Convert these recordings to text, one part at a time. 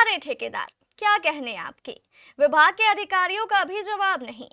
सारे ठेकेदार, क्या कहने आपके। विभाग के अधिकारियों का भी जवाब नहीं।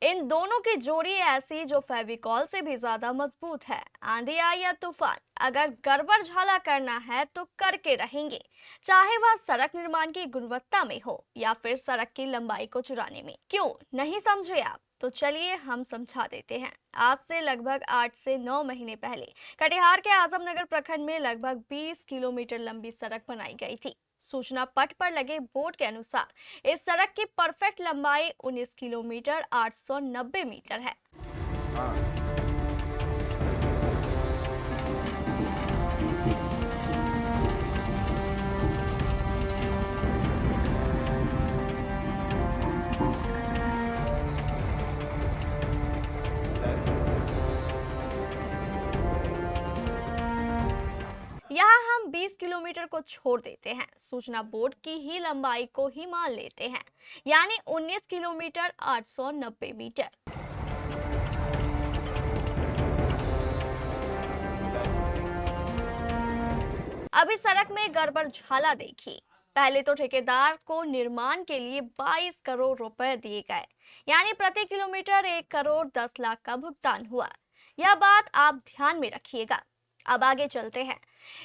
इन दोनों की जोड़ी ऐसी जो फेविकॉल से भी ज्यादा मजबूत है। आंधी आई या तूफान, अगर गड़बड़ झाला करना है तो करके रहेंगे, चाहे वह सड़क निर्माण की गुणवत्ता में हो या फिर सड़क की लंबाई को चुराने में। क्यों नहीं समझे आप? तो चलिए हम समझा देते हैं। आज से लगभग 8 से 9 महीने पहले कटिहार के आजमनगर प्रखंड में लगभग 20 किलोमीटर लंबी सड़क बनाई गई थी। सूचना पट पर लगे बोर्ड के अनुसार इस सड़क की परफेक्ट लंबाई 19 किलोमीटर 890 मीटर है। यहाँ हम 20 किलोमीटर को छोड़ देते हैं, सूचना बोर्ड की ही लंबाई को ही मान लेते हैं, यानी 19 किलोमीटर 890 मीटर। अभी सड़क में गड़बड़ झाला देखिए। पहले तो ठेकेदार को निर्माण के लिए 22 करोड़ रुपए दिए गए, यानी प्रति किलोमीटर 1 करोड़ 10 लाख का भुगतान हुआ। यह बात आप ध्यान में रखिएगा। अब आगे चलते हैं।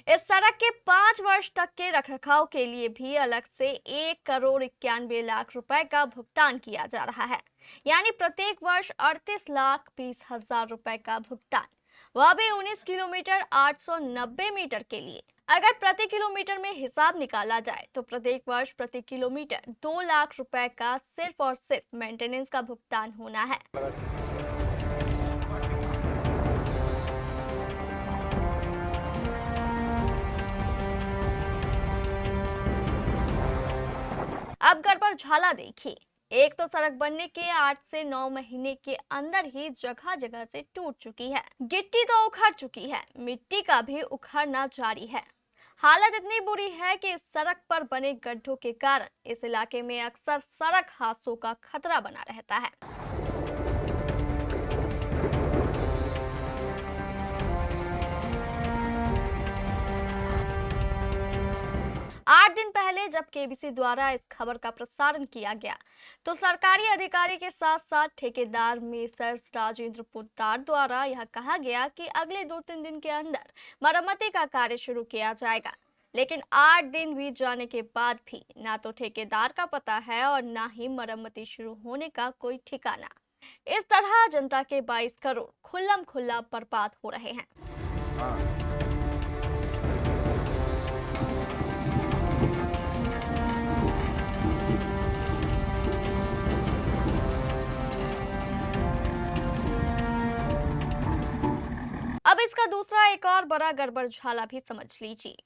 इस सड़क के 5 वर्ष तक के रखरखाव के लिए भी अलग से 1 करोड़ 91 लाख रुपए का भुगतान किया जा रहा है, यानी प्रत्येक वर्ष 38 लाख 20 हजार रुपए का भुगतान, वह भी 19 किलोमीटर 890 मीटर के लिए। अगर प्रति किलोमीटर में हिसाब निकाला जाए तो प्रत्येक वर्ष प्रति किलोमीटर 2 लाख रुपए का सिर्फ और सिर्फ मेंटेनेंस का भुगतान होना है। अब गड़बड़ झाला देखिए। एक तो सड़क बनने के 8 से 9 महीने के अंदर ही जगह जगह से टूट चुकी है, गिट्टी तो उखड़ चुकी है, मिट्टी का भी उखड़ना जारी है। हालत इतनी बुरी है कि इस सड़क पर बने गड्ढों के कारण इस इलाके में अक्सर सड़क हादसों का खतरा बना रहता है। 8 दिन पहले जब केबीसी द्वारा इस खबर का प्रसारण किया गया तो सरकारी अधिकारी के साथ साथ ठेकेदार मेसर्स राजेंद्र पोद्दार द्वारा यह कहा गया कि अगले 2-3 दिन के अंदर मरम्मती का कार्य शुरू किया जाएगा। लेकिन 8 दिन बीत जाने के बाद भी ना तो ठेकेदार का पता है और ना ही मरम्मती शुरू होने का कोई ठिकाना। इस तरह जनता के 22 करोड़ खुल्लम खुल्ला बर्बाद हो रहे हैं। अब इसका दूसरा एक और बड़ा गड़बड़ झाला भी समझ लीजिए।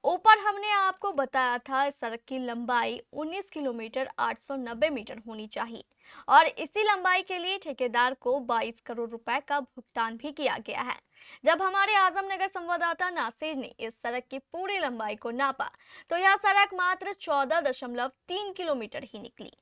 ऊपर हमने आपको बताया था इस सड़क की लंबाई 19 किलोमीटर 890 मीटर होनी चाहिए और इसी लंबाई के लिए ठेकेदार को 22 करोड़ रुपए का भुगतान भी किया गया है। जब हमारे आजमनगर संवाददाता नासिर ने इस सड़क की पूरी लंबाई को नापा तो यह सड़क मात्र 14.3 किलोमीटर ही निकली।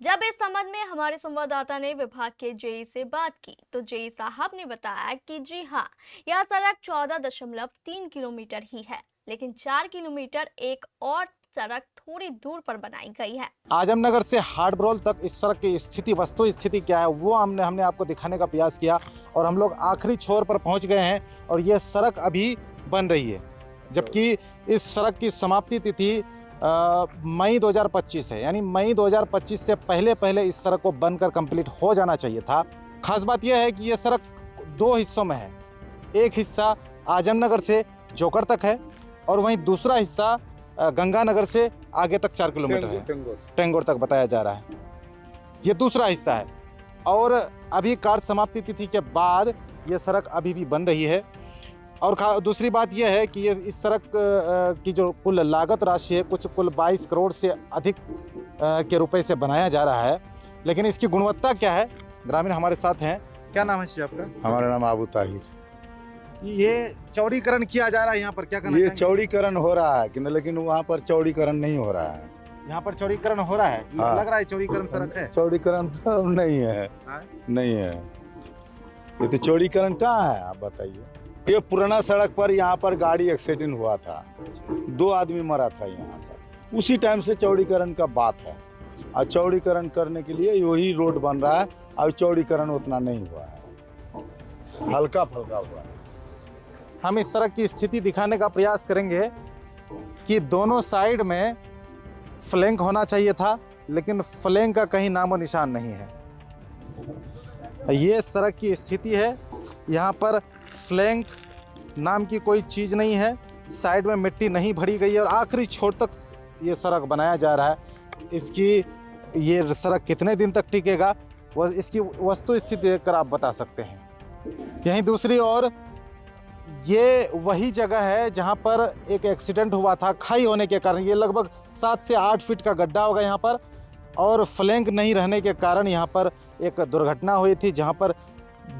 जब इस संबंध में हमारे संवाददाता ने विभाग के जेई से बात की तो जेई साहब ने बताया कि जी हाँ, यह सड़क 14.3 किलोमीटर ही है, लेकिन 4 किलोमीटर एक और सड़क थोड़ी दूर पर बनाई गई है। आजमनगर से हाटब्रोल तक इस सड़क की स्थिति, वस्तु स्थिति क्या है वो हमने आपको दिखाने का प्रयास किया और हम लोग आखिरी छोर पर पहुंच गए हैं और यह सड़क अभी बन रही है, जबकि इस सड़क की समाप्ति तिथि मई 2025 है, यानी मई 2025 से पहले इस सड़क को बनकर कंप्लीट हो जाना चाहिए था। खास बात यह है कि यह सड़क 2 हिस्सों में है। एक हिस्सा आजमनगर से जोकर तक है और वहीं दूसरा हिस्सा गंगानगर से आगे तक 4 किलोमीटर है, टेंगोर तक बताया जा रहा है। ये दूसरा हिस्सा है और अभी कार्य समाप्ति तिथि के बाद ये सड़क अभी भी बन रही है। और दूसरी बात यह है कि इस सड़क की जो कुल लागत राशि है कुल 22 करोड़ से अधिक के रुपए से बनाया जा रहा है, लेकिन इसकी गुणवत्ता क्या है, ग्रामीण हमारे साथ हैं। क्या नाम है जी आपका? हमारा नाम आबू ताहिर। ये चौड़ीकरण किया जा रहा है यहाँ पर, क्या कहना ये चाहेंगे? चौड़ीकरण हो रहा है कि लेकिन वहाँ पर चौड़ीकरण नहीं हो रहा है। यहाँ पर चौड़ीकरण हो रहा है? हाँ। लग रहा है चौड़ीकरण सड़क है। चौड़ीकरण तो नहीं है, नहीं है। ये तो चौड़ीकरण कहाँ है आप बताइए। ये पुराना सड़क पर यहाँ पर गाड़ी एक्सीडेंट हुआ था, 2 आदमी मरा था यहाँ पर। उसी टाइम से चौड़ीकरण का बात है। और चौड़ीकरण करने के लिए वही रोड बन रहा है। और चौड़ीकरण उतना नहीं हुआ है, हल्का फुल्का हुआ है। हम इस सड़क की स्थिति दिखाने का प्रयास करेंगे कि दोनों साइड में फ्लैंक होना चाहिए था, लेकिन फ्लैंक का कहीं नामो निशान नहीं है। ये सड़क की स्थिति है, यहाँ पर फ्लैंक नाम की कोई चीज़ नहीं है, साइड में मिट्टी नहीं भरी गई है और आखिरी छोर तक ये सड़क बनाया जा रहा है। इसकी ये सड़क कितने दिन तक टिकेगा, वह इसकी वस्तु स्थिति देखकर आप बता सकते हैं। यहीं दूसरी ओर ये वही जगह है जहाँ पर एक एक्सीडेंट हुआ था, खाई होने के कारण। ये लगभग 7 से 8 फीट का गड्ढा होगा यहाँ पर, और फ्लैंक नहीं रहने के कारण यहाँ पर एक दुर्घटना हुई थी जहाँ पर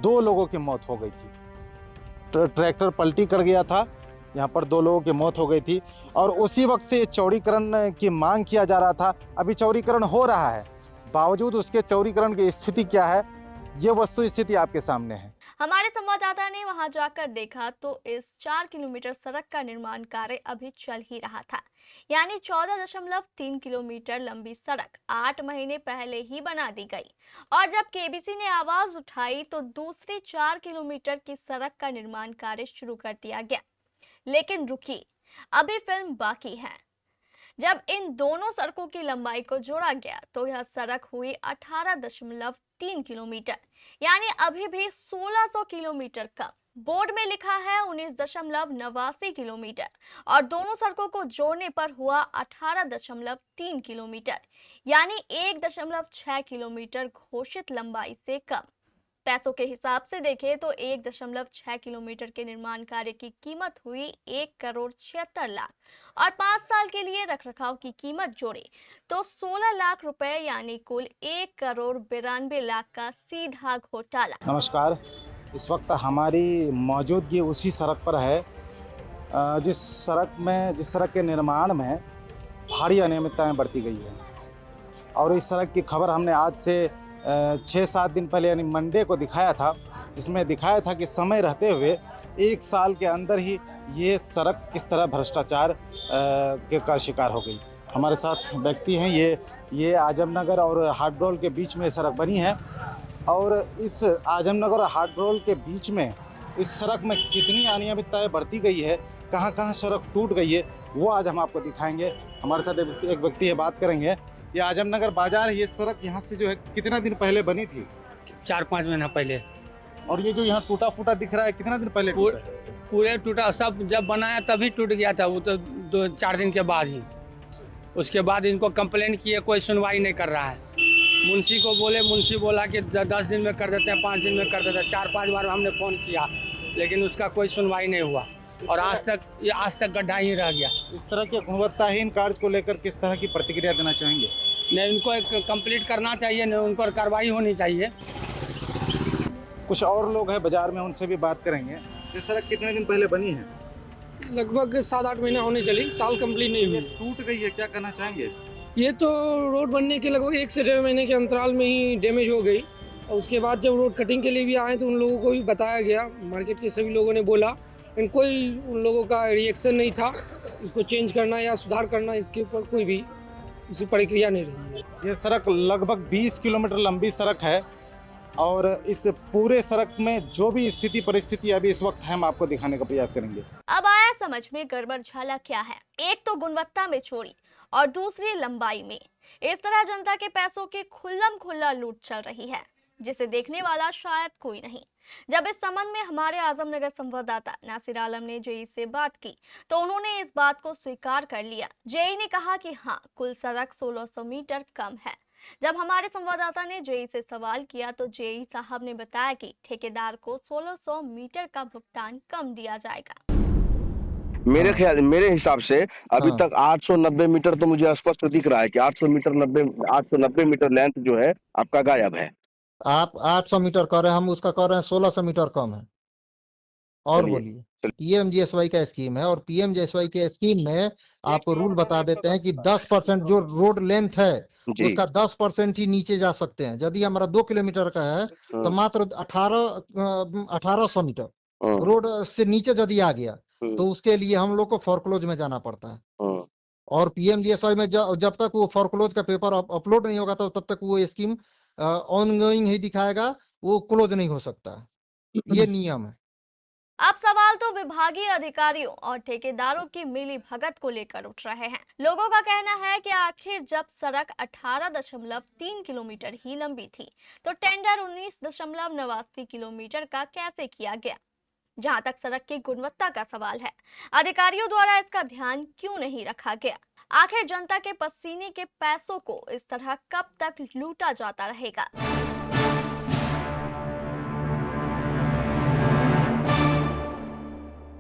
2 लोगों की मौत हो गई थी। ट्रैक्टर पलटी कर गया था, यहाँ पर 2 लोगों की मौत हो गई थी। और उसी वक्त से चौड़ीकरण की मांग किया जा रहा था। अभी चौड़ीकरण हो रहा है, बावजूद उसके चौड़ीकरण की स्थिति क्या है, ये वस्तु स्थिति आपके सामने है। हमारे संवाददाता ने वहां जाकर देखा तो इस 4 किलोमीटर सड़क का निर्माण कार्य अभी चल ही रहा था। यानी 14.3 किलोमीटर लंबी सड़क 8 महीने पहले ही बना दी गई। और जब केबीसी ने आवाज उठाई तो दूसरी 4 किलोमीटर की सड़क का निर्माण कार्य शुरू कर दिया गया। लेकिन रुकिए, अभी फिल्म बाकी है। जब इन दोनों सड़कों की लंबाई को जोड़ा गया तो यह सड़क हुई 18.3 किलोमीटर, यानी अभी भी 1600 किलोमीटर कम। बोर्ड में लिखा है 19.89 किलोमीटर और दोनों सड़कों को जोड़ने पर हुआ 18.3 किलोमीटर, यानी 1.6 किलोमीटर घोषित लंबाई से कम। पैसों के हिसाब से देखें तो 1.6 किलोमीटर के निर्माण कार्य की कीमत हुई 1,76,00,000 और 5 साल के लिए रखरखाव की कीमत जोड़े तो 16 लाख रुपए, यानी कुल 1,92,00,000 का सीधा घोटाला। नमस्कार, इस वक्त हमारी मौजूदगी उसी सड़क पर है जिस सड़क के निर्माण में भारी अनियमितताएं बरती गई है। और इस सड़क की खबर हमने आज से 6-7 दिन पहले यानी मंडे को दिखाया था, जिसमें दिखाया था कि समय रहते हुए 1 साल के अंदर ही ये सड़क किस तरह भ्रष्टाचार का शिकार हो गई। हमारे साथ व्यक्ति हैं, ये आजमनगर और हाटरोल के बीच में सड़क बनी है। और इस आजमनगर और हाटरोल के बीच में इस सड़क में कितनी अनियमितताएं बरती गई है, कहाँ कहाँ सड़क टूट गई है, वो आज हम आपको दिखाएंगे। हमारे साथ एक व्यक्ति है, बात करेंगे। ये आजमनगर बाजार है, ये सड़क यहाँ से जो है कितना दिन पहले बनी थी? 4-5 महीना पहले। और ये जो यहाँ टूटा फूटा दिख रहा है, कितना दिन पहले टूटा? पूरे टूटा, सब जब बनाया तभी टूट गया था, वो तो 2-4 दिन के बाद ही। उसके बाद इनको कंप्लेंट किए, कोई सुनवाई नहीं कर रहा है। मुंशी को बोले, मुंशी बोला कि 10 दिन में कर देते हैं, 5 दिन में कर देते हैं। 4-5 बार हमने फ़ोन किया, लेकिन उसका कोई सुनवाई नहीं हुआ और आज तक गड्ढा ही रह गया। इस तरह के गुणवत्ताहीन कार्य को लेकर किस तरह की प्रतिक्रिया देना चाहेंगे? नहीं, इनको एक कंप्लीट करना चाहिए, नहीं उन पर कार्रवाई होनी चाहिए। कुछ और लोग हैं बाजार में, उनसे भी बात करेंगे। ये सड़क कितने दिन पहले बनी है? लगभग 7-8 महीना होने चली, साल कंप्लीट नहीं ये हुई। टूट गई है, क्या कहना चाहेंगे? ये तो रोड बनने के लगभग 1 से 1.5 महीने के अंतराल में ही डैमेज हो गई। और उसके बाद जब रोड कटिंग के लिए भी आए तो उन लोगों को भी बताया गया, मार्केट के सभी लोगों ने बोला, लेकिन कोई उन लोगों का रिएक्शन नहीं था। इसको चेंज करना या सुधार करना, इसके ऊपर कोई भी उसी प्रक्रिया नहीं रही। ये सड़क लगभग 20 किलोमीटर लंबी सड़क है और इस पूरे सड़क में जो भी स्थिति परिस्थिति अभी इस वक्त है, हम आपको दिखाने का प्रयास करेंगे। अब आया समझ में गड़बड़ झाला क्या है। एक तो गुणवत्ता में चोरी और दूसरी लंबाई में। इस तरह जनता के पैसों की खुल्लम खुल्ला लूट चल रही है, जिसे देखने वाला शायद कोई नहीं। जब इस संबंध में हमारे आजमनगर संवाददाता नासिर आलम ने जेई से बात की तो उन्होंने इस बात को स्वीकार कर लिया। जेई ने कहा कि हाँ, कुल सड़क 1600 मीटर कम है। जब हमारे संवाददाता ने जेई से सवाल किया तो जेई साहब ने बताया कि ठेकेदार को 1600 मीटर का भुगतान कम दिया जाएगा। मेरे हिसाब से अभी तक 890 मीटर तो मुझे स्पष्ट दिख रहा है कि 890 मीटर लेंथ जो है आपका गायब है। आप 800 मीटर कर रहे हैं, हम उसका कर रहे हैं 1600 मीटर कम है। और बोलिए, पीएमजीएसवाई का स्कीम है और पीएमजीएसवाई के स्कीम में आपको रूल बता देते हैं कि 10% जो रोड लेंथ है उसका 10% ही नीचे जा सकते हैं। यदि हमारा 2 किलोमीटर का है तो मात्र 1800 मीटर रोड से नीचे यदि आ गया तो उसके लिए हम लोग को फोरक्लोज में जाना पड़ता है। और पीएमजीएसवाई में जब तक वो फोरक्लोज का पेपर अपलोड नहीं होगा तो तब तक वो स्कीम ऑनगोइंग ही दिखाएगा, वो क्लोज नहीं हो सकता। ये नियम है। अब सवाल तो विभागीय अधिकारियों और ठेकेदारों की मिली भगत को लेकर उठ रहे हैं। लोगों का कहना है कि आखिर जब सड़क 18.3 किलोमीटर ही लंबी थी तो टेंडर 19.89 किलोमीटर का कैसे किया गया। जहां तक सड़क की गुणवत्ता का सवाल है, अधिकारियों द्वारा इसका ध्यान क्यों नहीं रखा गया। आखिर जनता के पसीने के पैसों को इस तरह कब तक लूटा जाता रहेगा।